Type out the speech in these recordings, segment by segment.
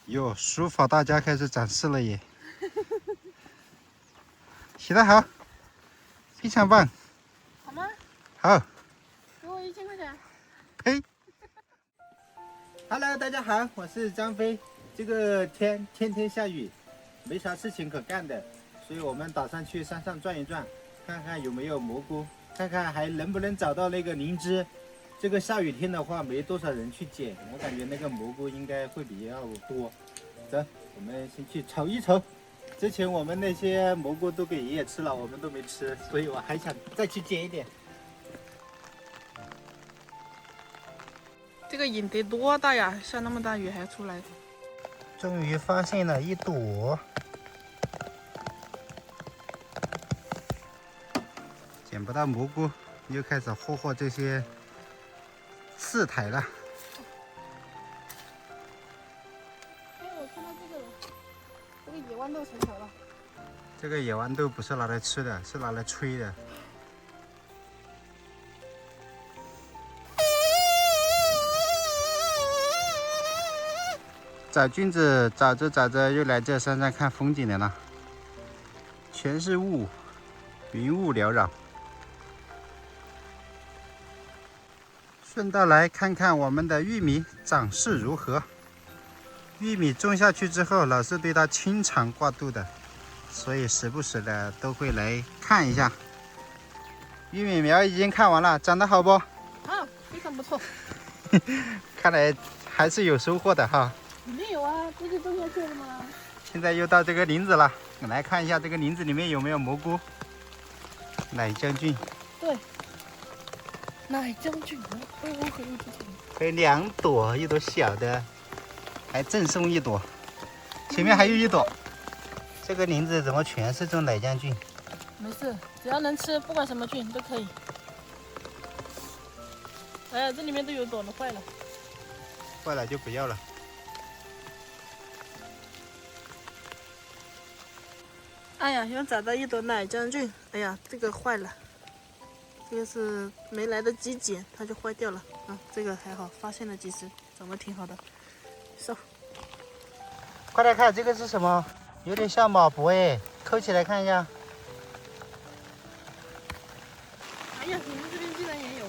哟，书法大家开始展示了耶！写得好，非常棒。好吗？好。给我1000块钱。呸！Hello， 大家好，我是张飞。这个天天下雨，没啥事情可干的，所以我们打算去山上转一转，看看有没有蘑菇，看看还能不能找到那个灵芝。这个下雨天的话，没多少人去捡，我感觉那个蘑菇应该会比较多。走，我们先去瞅一瞅。之前我们那些蘑菇都给爷爷吃了，我们都没吃，所以我还想再去捡一点。这个瘾得多大呀？下那么大雨还出来。终于发现了一朵，捡不到蘑菇，又开始霍这些刺苔了。哎，我看到这个了，这个野豌豆成熟了。这个野豌豆不是拿来吃的，是拿来吹的。找菌子，找着找着又来这山上看风景来了，全是雾，云雾缭绕。顺道来看看我们的玉米长势如何。玉米种下去之后，老是对它清肠挂肚的，所以时不时的都会来看一下。玉米苗已经看完了，长得好不？啊，非常不错。看来还是有收获的哈。里面有啊，不是种下去了吗？现在又到这个林子了，我来看一下这个林子里面有没有蘑菇。奶将军，对，奶将军，很有这种。还有2朵，一朵小的，还赠送1朵，前面还有1朵。这个林子怎么全是种奶将军？没事，只要能吃，不管什么菌都可以。哎呀，这里面都有朵了，坏了。坏了就不要了。哎呀，又找到一朵奶将军，哎呀，这个坏了，这个是没来得及捡，它就坏掉了。啊，这个还好，发现了及时，长得挺好的。收。快来看，这个是什么？有点像马博哎，抠起来看一下。哎呀，你们这边竟然也有。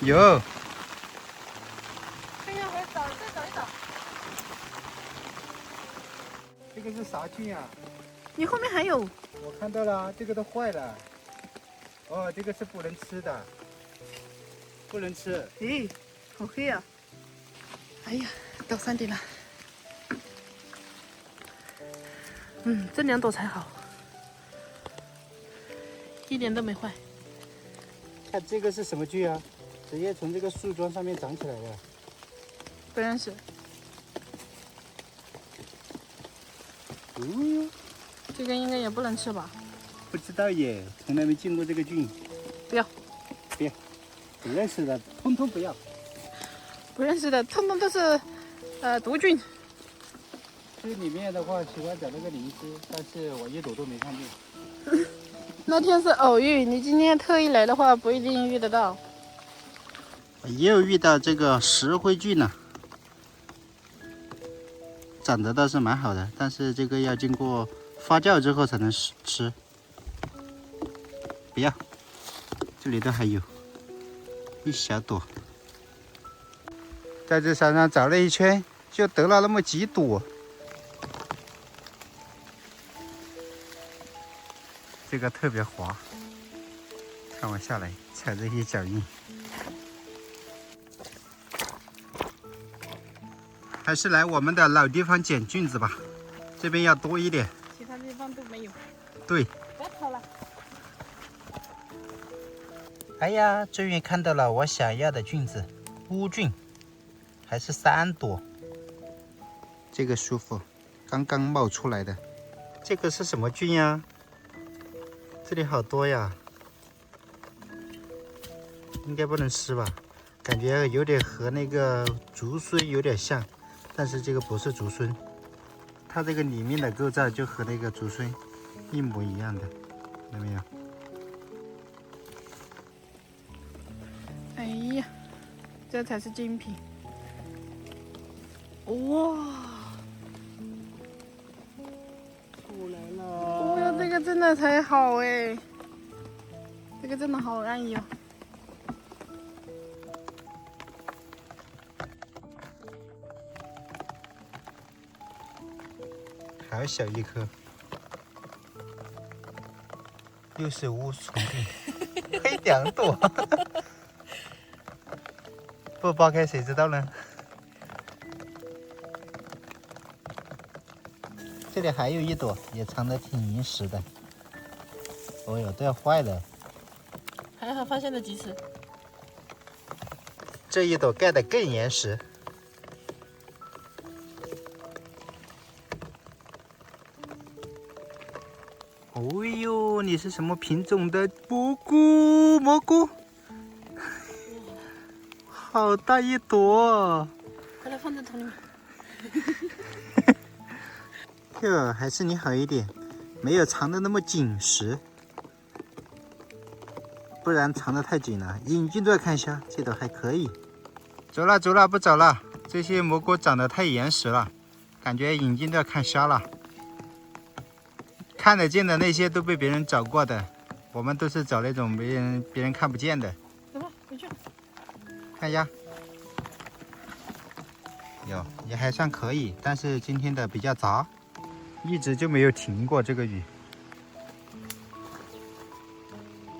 有。看一下，我再找一找。这个是啥菌啊？你后面还有。我看到了，这个都坏了。哦，这个是不能吃的，不能吃。咦，好黑啊！哎呀，到山顶了。这2朵才好，一点都没坏。看这个是什么菌啊？直接从这个树桩上面长起来的。不认识。哦，这个应该也不能吃吧？不知道耶，从来没见过这个菌。不要，不要，不认识的通通不要。不认识的，通通都是毒菌。这里面的话喜欢找那个灵芝，但是我1朵都没看见。那天是偶遇，你今天特意来的话，不一定遇得到。也有遇到这个石灰菌呢，长得倒是蛮好的，但是这个要经过发酵之后才能吃。不要，这里都还有一小朵。在这山上找了一圈，就得了那么几朵。这个特别滑，看我下来踩着一些脚印。还是来我们的老地方捡菌子吧，这边要多一点。其他地方都没有。对。别跑了。哎呀，终于看到了我想要的菌子，乌菌，还是3朵。这个舒服，刚刚冒出来的。这个是什么菌呀？这里好多呀，应该不能吃吧？感觉有点和那个竹荪有点像，但是这个不是竹荪，它这个里面的构造就和那个竹荪一模一样的，看到没有？哎呀，这才是精品。哇，了才好哎，这个真的好安逸哦。还小一颗，又是乌虫病，还2朵，不剥开谁知道呢？这里还有一朵，也藏得挺严实的。哦哟，都要坏了。还好发现了及时。这一朵盖得更严实。哦呦，你是什么品种的蘑菇？蘑菇，好大一朵！快来放在桶里面。哟，还是你好一点，没有藏得那么紧实，不然藏得太紧了，眼睛都要看瞎。这朵还可以。走了走了，不走了。这些蘑菇长得太严实了，感觉眼睛都要看瞎了。看得见的那些都被别人找过的，我们都是找那种别人看不见的。走吧，回去。看一下，有也还算可以，但是今天的比较杂，一直就没有停过这个雨。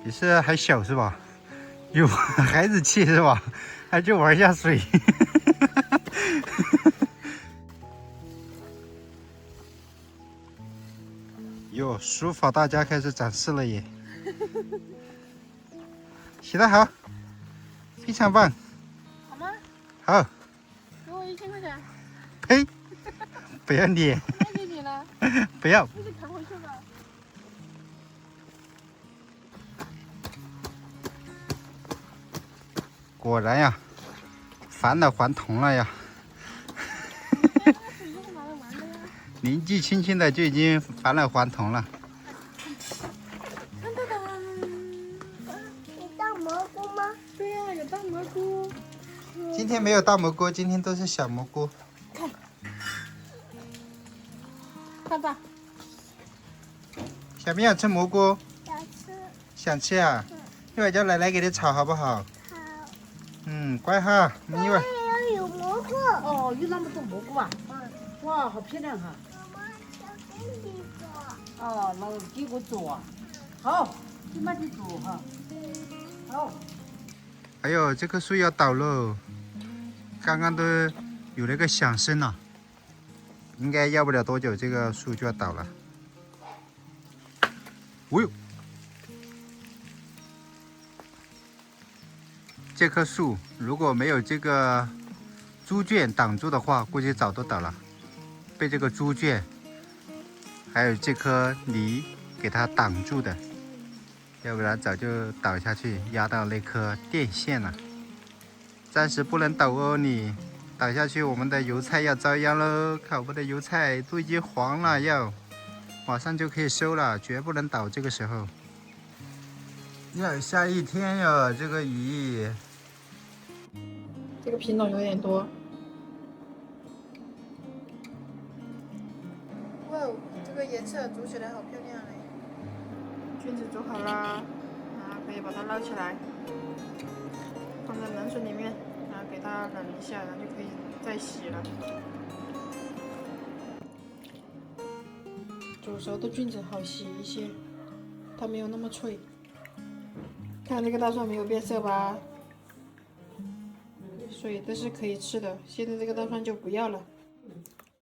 你是还小是吧？有孩子气是吧？还就玩下水。哟，书法大家开始展示了耶！写得好，非常棒。好吗？好，给我1000块钱。呸！不要脸！卖给你了。不要！你得扛回去吧。果然呀，返老还童了呀！年纪轻轻的就已经返老还童了。当当当！有大蘑菇吗？对呀、有大蘑菇。今天没有大蘑菇，今天都是小蘑菇。看吧。小明想吃蘑菇，想吃。想吃啊？一会儿叫奶奶给你炒好不好？好。嗯，乖哈，我们一会儿。这有蘑菇。哦，有那么多蘑菇啊！哇，好漂亮哈！妈妈想给你做。哦，那给我做啊！好，你慢点做哈。好。哎呦，这棵树要倒喽！刚刚都有那个响声了，应该要不了多久，这个树就要倒了。哦呦，这棵树如果没有这个猪圈挡住的话，估计早都倒了。被这个猪圈还有这颗梨给它挡住的，要不然早就倒下去，压到那颗电线了。暂时不能倒哦，你倒下去，我们的油菜要遭殃喽！看我们的油菜都已经黄了，要马上就可以收了，绝不能倒。这个时候要下一天哟，这个雨。这个品种有点多。哇哦，这个颜色煮起来好漂亮哎！菌子煮好啦，可以把它捞起来，放在冷水里面，然后给它冷一下，然后就可以再洗了。煮熟的菌子好洗一些，它没有那么脆。看这个大蒜没有变色吧？所以这是可以吃的。现在这个大蒜就不要了。